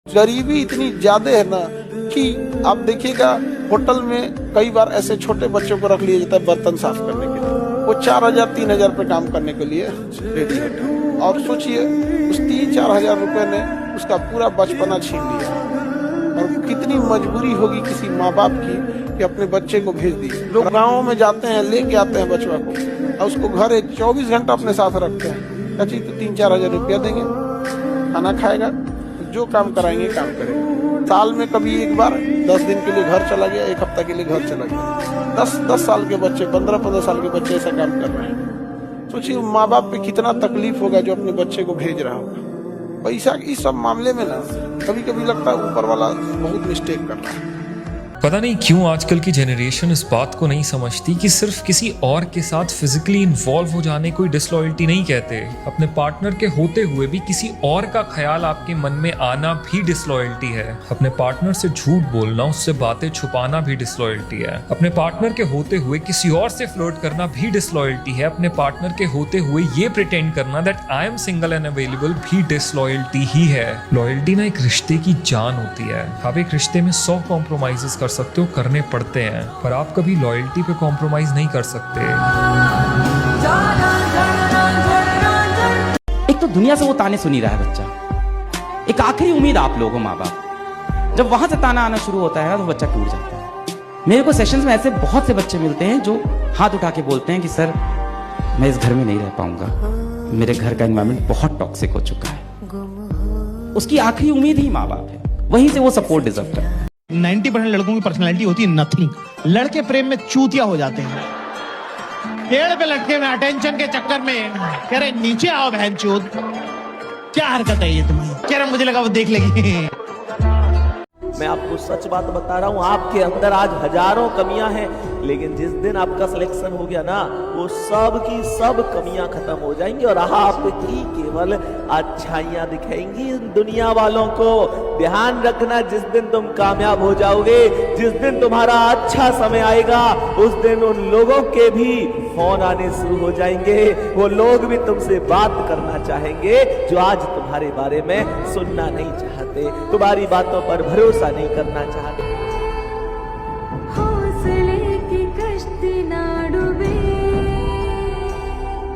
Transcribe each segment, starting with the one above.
गरीबी इतनी ज्यादा है ना कि आप देखिएगा होटल में कई बार ऐसे छोटे बच्चों को रख लिया जाता है बर्तन साफ करने के लिए। वो 4,000-3,000 पे काम करने के लिए रेडी होता है। और सोचिए उस 3-4 हजार रुपए ने उसका पूरा बचपना छीन लिया। और कितनी मजबूरी होगी किसी माँ बाप की कि अपने बच्चे को भेज दी। लोग गाँव में जाते हैं, लेके आते हैं बचवा को और उसको घर 24 घंटा अपने साथ रखते हैं। चाची तो 3-4 हजार रुपया देंगे, खाना खाएगा, जो काम कराएंगे काम करेगा। साल में कभी एक बार 10 दिन के लिए घर चला गया, 1 हफ्ता के लिए घर चला गया। 10 साल के बच्चे, 15 साल के बच्चे ऐसा काम कर रहे हैं। सोचिए माँ बाप पे कितना तकलीफ होगा जो अपने बच्चे को भेज रहा होगा। पैसा इस सब मामले में ना कभी कभी लगता है ऊपर वाला बहुत मिस्टेक कर रहा है। पता नहीं क्यों आजकल की जनरेशन इस बात को नहीं समझती कि सिर्फ किसी और के साथ फिजिकली इन्वॉल्व हो जाने कोई डिसलॉयल्टी नहीं कहते। अपने पार्टनर के होते हुए भी किसी और का ख्याल आपके मन में आना भी डिसलॉयल्टी है। अपने पार्टनर से झूठ बोलना, उससे बातें छुपाना भी डिसलॉयल्टी है। अपने पार्टनर के होते हुए किसी और से फ्लर्ट करना भी डिसलॉयल्टी है। अपने पार्टनर के होते हुए ये प्रिटेंड करना that I am single and available भी डिसलॉयल्टी ही है। लॉयल्टी ना एक रिश्ते की जान होती है। आप एक रिश्ते में 100 कॉम्प्रोमाइजेस कर सकते हो, करने पड़ते हैं, पर आप कभी लॉयल्टी पे कॉम्प्रोमाइज नहीं कर सकते। एक तो दुनिया से वो ताने सुन ही रहा है बच्चा। एक आखिरी उम्मीद आप लोग हो माँ बाप। जब वहां से ताना आना शुरू होता है तो बच्चा टूट जाता है। मेरे को सेशंस में ऐसे बहुत से बच्चे मिलते हैं जो हाथ उठा के बोलते हैं कि सर मैं इस घर में नहीं रह पाऊंगा, मेरे घर का एनवायरनमेंट बहुत टॉक्सिक हो चुका है। उसकी आखिरी उम्मीद ही माँ बाप है, वहीं से वो सपोर्ट डिजर्व करता है। 90% लड़कों की पर्सनालिटी होती है नथिंग। लड़के प्रेम में चूतिया हो जाते हैं। पेड़ पे लटके में अटेंशन के चक्कर में कह रहे नीचे आओ बहनचोद। क्या हरकत है ये तुम्हारी? कह रहे मुझे लगा वो देख लेगी। मैं आपको सच बात बता रहा हूं, आपके अंदर आज हजारों कमियां हैं, लेकिन जिस दिन आपका सिलेक्शन हो गया ना, वो सब की सब कमियां खत्म हो जाएंगी और आपकी केवल अच्छाइयां दिखेंगी दुनिया वालों को। ध्यान रखना, जिस दिन तुम कामयाब हो जाओगे, जिस दिन तुम्हारा अच्छा समय आएगा, उस दिन उन लोगों के भी फोन आने शुरू हो जाएंगे। वो लोग भी तुमसे बात करना चाहेंगे जो आज तुम्हारे बारे में सुनना नहीं चाहते, तुम्हारी बातों पर भरोसा नहीं करना चाहते। हौसले की कश्ती ना डूबे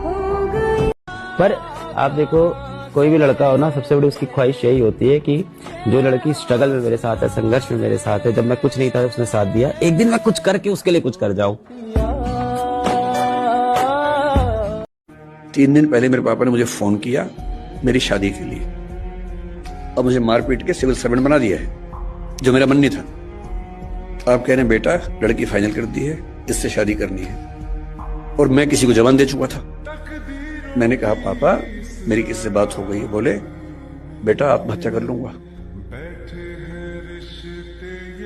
हो गई। पर आप देखो, कोई भी लड़का हो ना, सबसे बड़ी उसकी ख्वाहिश यही होती है कि जो लड़की स्ट्रगल में मेरे साथ है, संघर्ष में मेरे साथ है, जब मैं कुछ नहीं था उसने साथ दिया, एक दिन मैं कुछ करके उसके लिए कुछ कर जाऊं। 3 दिन पहले मेरे पापा ने मुझे फोन किया मेरी शादी के लिए, और मुझे मारपीट के सिविल सर्वेंट बना दिया है, जो मेरा मन नहीं था। आप कह रहे हैं बेटा लड़की फाइनल कर दी है, इससे शादी करनी है, और मैं किसी को जवान दे चुका था। मैंने कहा पापा मेरी किससे बात हो गई है? बोले बेटा आत्महत्या कर लूंगा।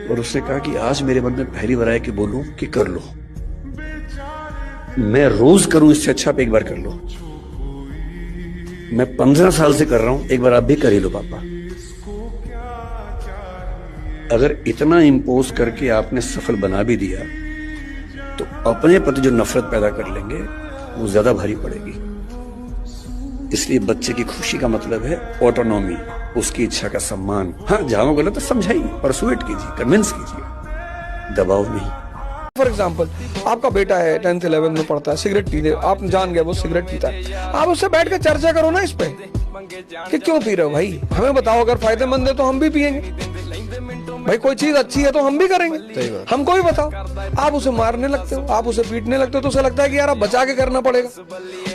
और उसने कहा कि आज मेरे मन में पहली बार आया कि बोलूं कि कर लो। मैं रोज करूं इससे अच्छा आप एक बार कर लो। मैं 15 साल से कर रहा हूं, एक बार आप भी कर ही लो पापा। अगर इतना इंपोज करके आपने सफल बना भी दिया तो अपने प्रति जो नफरत पैदा कर लेंगे वो ज्यादा भारी पड़ेगी। इसलिए बच्चे की खुशी का मतलब है ऑटोनॉमी, उसकी इच्छा का सम्मान। हाँ जहां वो गलत है समझाइए, परसुएट कीजिए, कन्विंस कीजिए, दबाव नहीं। फॉर एग्जाम्पल आपका बेटा है 10th 11th में पढ़ता है, सिगरेट पीने आप जान गए वो सिगरेट पीता है, आप उससे बैठ कर चर्चा करो ना इस पे कि क्यों पी रहे हो भाई, हमें बताओ, अगर फायदेमंद है तो हम भी पियेंगे भाई, कोई चीज अच्छी है तो हम भी करेंगे, हमको भी बताओ। आप उसे मारने लगते हो, आप उसे पीटने लगते हो, तो उसे लगता है कि यार अब बचा के करना पड़ेगा।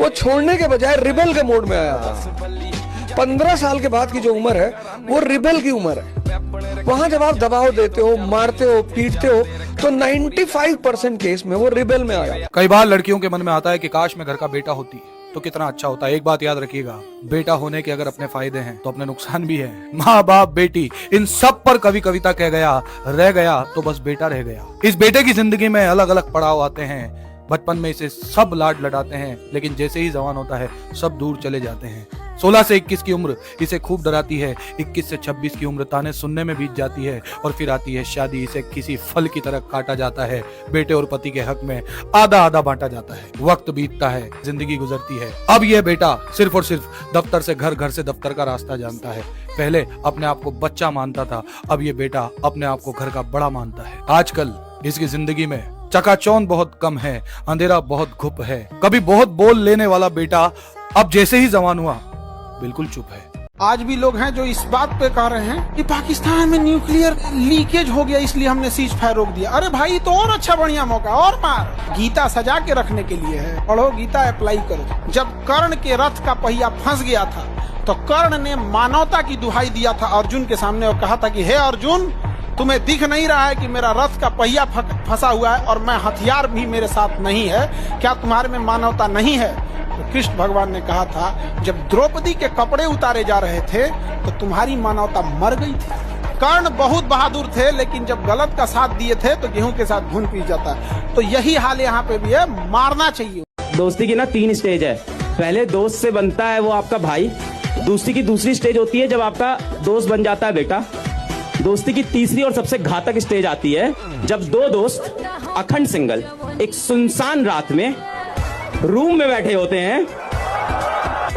वो छोड़ने के बजाय रिबेल के मोड में आया था। 15 साल के बाद की जो उम्र है वो रिबेल की उम्र है। वहां जब आप दबाव देते हो, मारते हो, पीटते हो, तो 95% केस में वो रिबेल में आया। कई बार लड़कियों के मन में आता है कि काश मैं घर का बेटा होती तो कितना अच्छा होता। एक बात याद रखिएगा, बेटा होने के अगर अपने फायदे हैं तो अपने नुकसान भी हैं। माँ बाप बेटी इन सब पर कवि कविता कह गया, रह गया तो बस बेटा रह गया। इस बेटे की जिंदगी में अलग अलग पड़ाव आते हैं। बचपन में इसे सब लाड लड़ाते हैं, लेकिन जैसे ही जवान होता है सब दूर चले जाते हैं। 16 से 21 की उम्र इसे खूब डराती है। 21 से 26 की उम्र ताने सुनने में बीत जाती है, और फिर आती है शादी। इसे किसी फल की तरह काटा जाता है। बेटे और पति के हक में आधा आधा बांटा जाता है। वक्त बीतता है, जिंदगी गुजरती है। अब यह बेटा सिर्फ और सिर्फ दफ्तर से घर, घर से दफ्तर का रास्ता जानता है। पहले अपने आप को बच्चा मानता था, अब ये बेटा अपने आप को घर का बड़ा मानता है। आजकल इसकी जिंदगी में चकाचौंध बहुत कम है, अंधेरा बहुत घुप है। कभी बहुत बोल लेने वाला बेटा अब जैसे ही जवान हुआ बिल्कुल चुप है। आज भी लोग हैं जो इस बात पे कह रहे हैं कि पाकिस्तान में न्यूक्लियर लीकेज हो गया इसलिए हमने सीज फायर रोक दिया। अरे भाई तो और अच्छा बढ़िया मौका और मार। गीता सजा के रखने के लिए है, पढ़ो गीता, अप्लाई करो। जब कर्ण के रथ का पहिया फंस गया था तो कर्ण ने मानवता की दुहाई दिया था अर्जुन के सामने और कहा था कि हे अर्जुन, तुम्हें दिख नहीं रहा है कि मेरा रथ का पहिया फंसा हुआ है और मैं हथियार भी मेरे साथ नहीं है, क्या तुम्हारे में मानवता नहीं है? तो कृष्ण भगवान ने कहा था जब द्रौपदी के कपड़े उतारे जा रहे थे तो तुम्हारी मानवता मर गई थी। कर्ण बहुत बहादुर थे लेकिन जब गलत का साथ दिए थे तो गेहूं के साथ घुन पी जाता। तो यही हाल यहाँ पे भी है, मारना चाहिए। दोस्ती की ना 3 स्टेज है। पहले दोस्त से बनता है वो आपका भाई, दोस्ती की दूसरी स्टेज होती है जब आपका दोस्त बन जाता है बेटा। दोस्ती की तीसरी और सबसे घातक स्टेज आती है जब 2 दोस्त अखंड सिंगल एक सुनसान रात में रूम में बैठे होते हैं।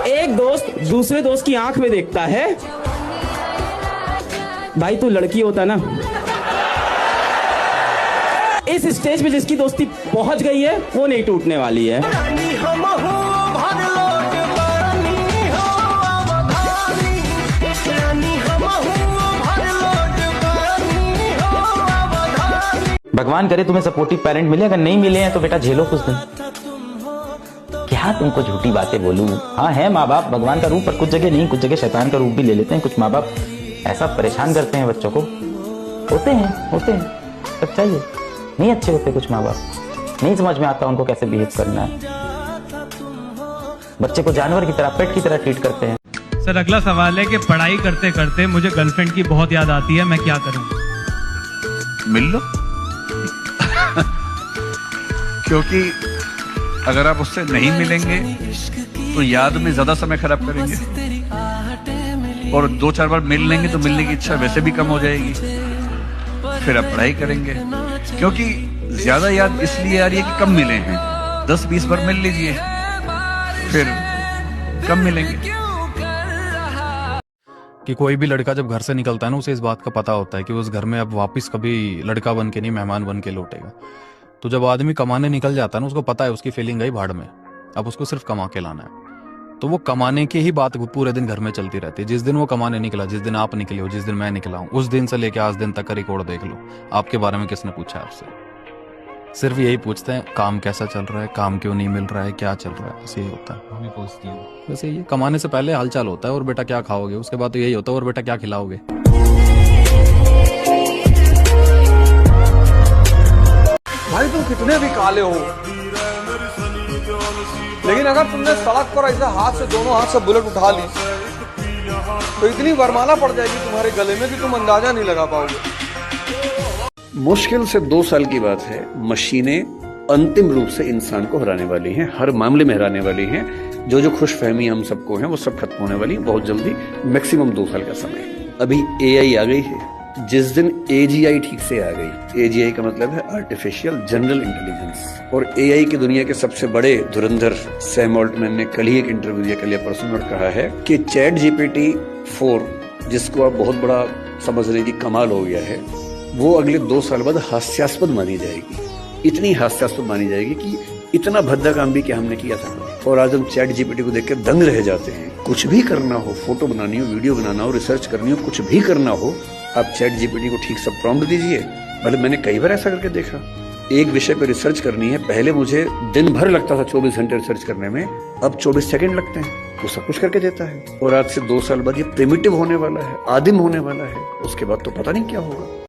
एक दोस्त दूसरे दोस्त की आंख में देखता है, भाई तू लड़की होता ना। इस स्टेज पे जिसकी दोस्ती पहुंच गई है वो नहीं टूटने वाली है। भगवान करे तुम्हें सपोर्टिव पेरेंट मिले, अगर नहीं मिले हैं तो बेटा झेलो कुछ दिन। क्या तुमको झूठी बातें बोलूं? हाँ है माँ बाप भगवान का रूप, पर कुछ जगह नहीं, कुछ जगह शैतान का रूप भी ले लेते हैं। कुछ माँ बाप ऐसा परेशान करते हैं बच्चों को, होते हैं सच्चाई है। नहीं अच्छे होते कुछ माँ बाप, नहीं समझ में आता उनको कैसे बिहेव करना है। बच्चे को जानवर की तरह, पेट की तरह ट्रीट करते हैं। सर अगला सवाल है कि पढ़ाई करते करते मुझे गर्लफ्रेंड की बहुत याद आती है, मैं क्या करूं? मिल लो क्योंकि अगर आप उससे नहीं मिलेंगे तो याद में ज्यादा समय खराब करेंगे, और 2-4 बार मिल लेंगे तो मिलने की इच्छा वैसे भी कम हो जाएगी। फिर आप पढ़ाई करेंगे, क्योंकि ज्यादा याद इसलिए आ रही है कि कम मिले हैं। 10-20 बार मिल लीजिए, फिर कम मिलेंगे। कि कोई भी लड़का जब घर से निकलता है ना, उसे इस बात का पता होता है कि उस घर में अब वापस कभी लड़का बन के नहीं, मेहमान बन के लौटेगा। तो जब आदमी कमाने निकल जाता है ना, उसको पता है उसकी फीलिंग गई भाड़ में, अब उसको सिर्फ कमा के लाना है। तो वो कमाने की ही बात पूरे दिन घर में चलती रहती है। जिस दिन वो कमाने निकला, जिस दिन आप निकले हो, जिस दिन मैं निकला हूं, उस दिन से लेकर आज दिन तक का रिकॉर्ड देख लो। आपके बारे में किसने पूछा है आपसे? सिर्फ यही पूछते हैं काम कैसा चल रहा है, काम क्यों नहीं मिल रहा है, क्या चल रहा है, बस यही होता है। हमें पूछती है वैसे ये कमाने से पहले हालचाल होता है, और बेटा क्या खाओगे, उसके बाद तो यही होता है और बेटा क्या खिलाओगे। भाई तुम कितने भी काले हो, लेकिन अगर तुमने सड़क पर ऐसा हाथ से, दोनों हाथ से बुलेट उठा ली तो इतनी वरमाला पड़ जाएगी तुम्हारे गले में कि तुम अंदाजा नहीं लगा पाओगे। मुश्किल से 2 साल की बात है, मशीनें अंतिम रूप से इंसान को हराने वाली हैं, हर मामले में हराने वाली हैं। जो खुशफहमी हम सबको है वो सब खत्म होने वाली बहुत जल्दी, मैक्सिमम 2 साल का समय। अभी AI आ गई है, जिस दिन AGI ठीक से आ गई, AGI का मतलब है आर्टिफिशियल जनरल इंटेलिजेंस, और AI की दुनिया के सबसे बड़े धुरंधर सैम ऑल्टमैन ने कल ही एक इंटरव्यू दिया, कल या परसों में, और कहा है कि ChatGPT-4 जिसको आप बहुत बड़ा समझ रहे कि कमाल हो गया है, वो अगले 2 साल बाद हास्यास्पद मानी जाएगी। इतनी हास्यास्पद मानी जाएगी कि इतना भद्दा काम भी क्या हमने किया था। और आज हम ChatGPT को देख के दंग रह जाते हैं। कुछ भी करना हो, फोटो बनानी हो, वीडियो बनाना हो, रिसर्च करनी हो, कुछ भी करना हो, आप ChatGPT को ठीक से प्रॉम्प्ट दीजिए। मतलब मैंने कई बार ऐसा करके देखा, एक विषय पर रिसर्च करनी है, पहले मुझे दिन भर लगता था 24 घंटे रिसर्च करने में, अब 24 सेकंड लगते हैं, वो सब कुछ करके देता है। और आज से 2 साल बाद ये प्रिमिटिव होने वाला है, आदिम होने वाला है, उसके बाद तो पता नहीं क्या होगा।